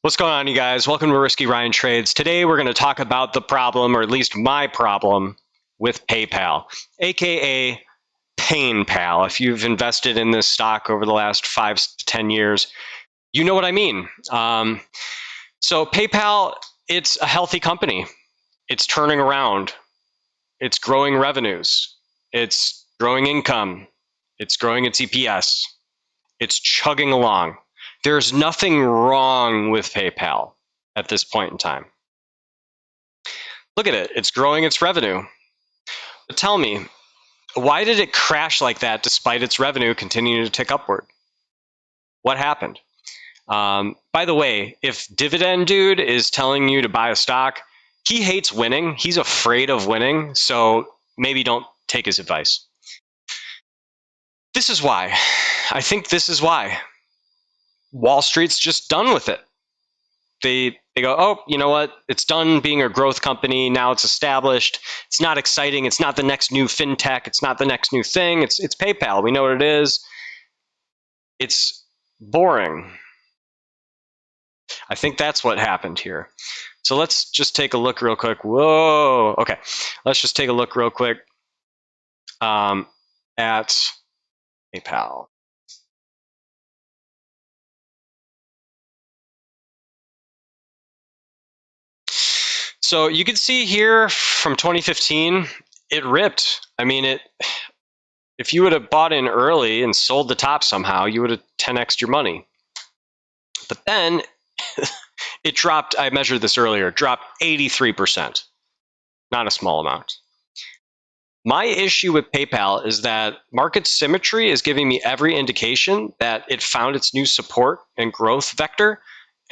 What's going on, you guys? Welcome to Risky Ryan Trades. Today we're going to talk about the problem, or at least my problem, with PayPal, aka PainPal. If you've invested in this stock over the last 5 to 10 years, you know what I mean. So PayPal, it's a healthy company. It's turning around. It's growing revenues. It's growing income. It's growing its EPS. It's chugging along. There's nothing wrong with PayPal at this point in time. Look at it. It's growing its revenue. But tell me, why did it crash like that despite its revenue continuing to tick upward? What happened? By the way, if Dividend Dude is telling you to buy a stock, he hates winning. He's afraid of winning. So maybe don't take his advice. This is why. I think this is why. Wall Street's just done with it. They go, oh, you know what? It's done being a growth company. Now it's established. It's not exciting. It's not the next new fintech. It's not the next new thing. It's PayPal. We know what it is. It's boring. I think that's what happened here. So let's just take a look real quick. Whoa. Okay. Let's just take a look real quick at PayPal. So you can see here from 2015, it ripped. I mean, if you would have bought in early and sold the top somehow, you would have 10x'd your money. But then it dropped, I measured this earlier, dropped 83%. Not a small amount. My issue with PayPal is that market symmetry is giving me every indication that it found its new support and growth vector,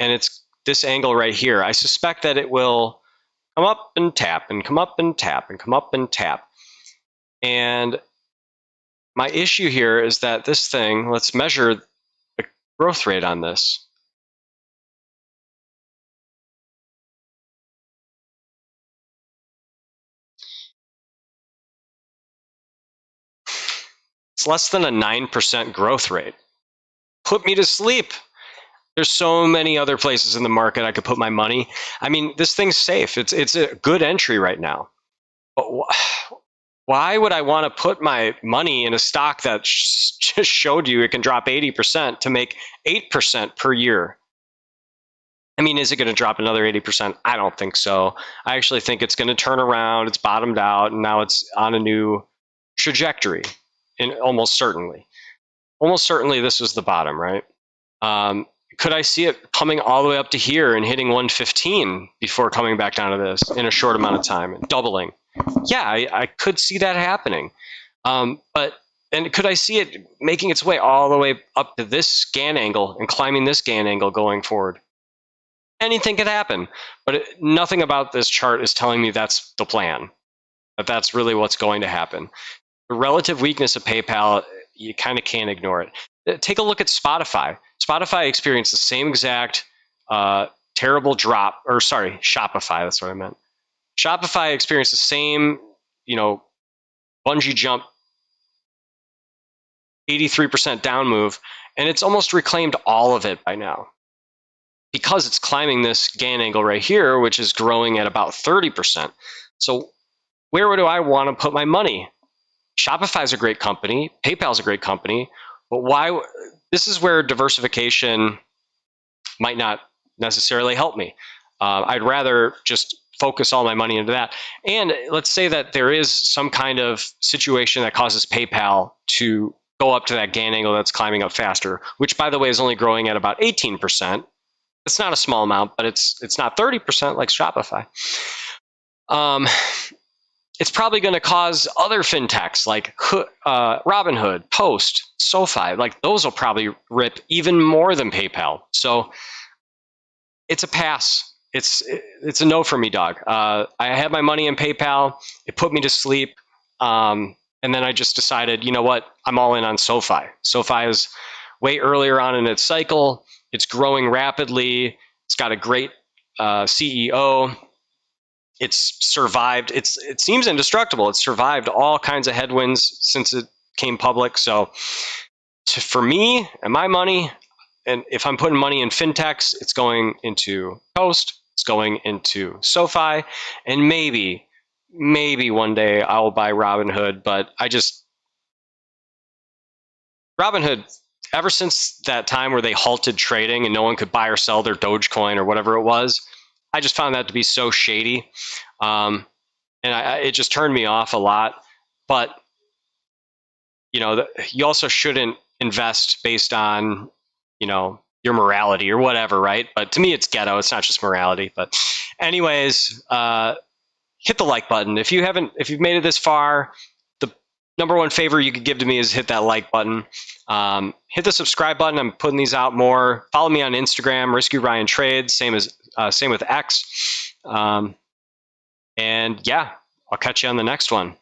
and it's this angle right here. I suspect that it will come up and tap and come up and tap and come up and tap. And my issue here is that this thing, let's measure the growth rate on this. It's less than a 9% growth rate. Put me to sleep. There's so many other places in the market I could put my money. I mean, this thing's safe. It's a good entry right now. But why would I want to put my money in a stock that just showed you it can drop 80% to make 8% per year? I mean, is it going to drop another 80%? I don't think so. I actually think it's going to turn around. It's bottomed out, and now it's on a new trajectory. Almost certainly. Almost certainly this is the bottom, right? Could I see it coming all the way up to here and hitting 115 before coming back down to this in a short amount of time and doubling? Yeah, I could see that happening. And could I see it making its way all the way up to this scan angle and climbing this scan angle going forward? Anything could happen, but nothing about this chart is telling me that's the plan, that that's really what's going to happen. The relative weakness of PayPal, you kind of can't ignore it. Take a look at Spotify. Spotify experienced the same exact terrible drop, or sorry, Shopify, that's what I meant. Shopify experienced the same, bungee jump, 83% down move, and it's almost reclaimed all of it by now because it's climbing this scan angle right here, which is growing at about 30%. So where do I want to put my money? Shopify is a great company. PayPal is a great company. But why? This is where diversification might not necessarily help me. I'd rather just focus all my money into that. And let's say that there is some kind of situation that causes PayPal to go up to that gain angle that's climbing up faster, which, by the way, is only growing at about 18%. It's not a small amount, but it's not 30% like Shopify. It's probably going to cause other fintechs like Robinhood, Post, SoFi, like those will probably rip even more than PayPal. So it's a pass. It's a no for me, dog. I had my money in PayPal. It put me to sleep. And then I just decided, you know what? I'm all in on SoFi. SoFi is way earlier on in its cycle. It's growing rapidly. It's got a great CEO. It's survived. It seems indestructible. It's survived all kinds of headwinds since it came public. So for me and my money, and if I'm putting money in fintechs, it's going into Toast, it's going into SoFi, and maybe one day I'll buy Robinhood. But Robinhood, ever since that time where they halted trading and no one could buy or sell their Dogecoin or whatever it was, I just found that to be so shady. And it just turned me off a lot. But you also shouldn't invest based on your morality or whatever, right? But to me, it's ghetto. It's not just morality. But anyways, hit the like button if you've made it this far. The number one favor you could give to me is hit that like button. Hit the subscribe button. I'm putting these out more. Follow me on Instagram, Risky Ryan Trades. Same with X. And yeah, I'll catch you on the next one.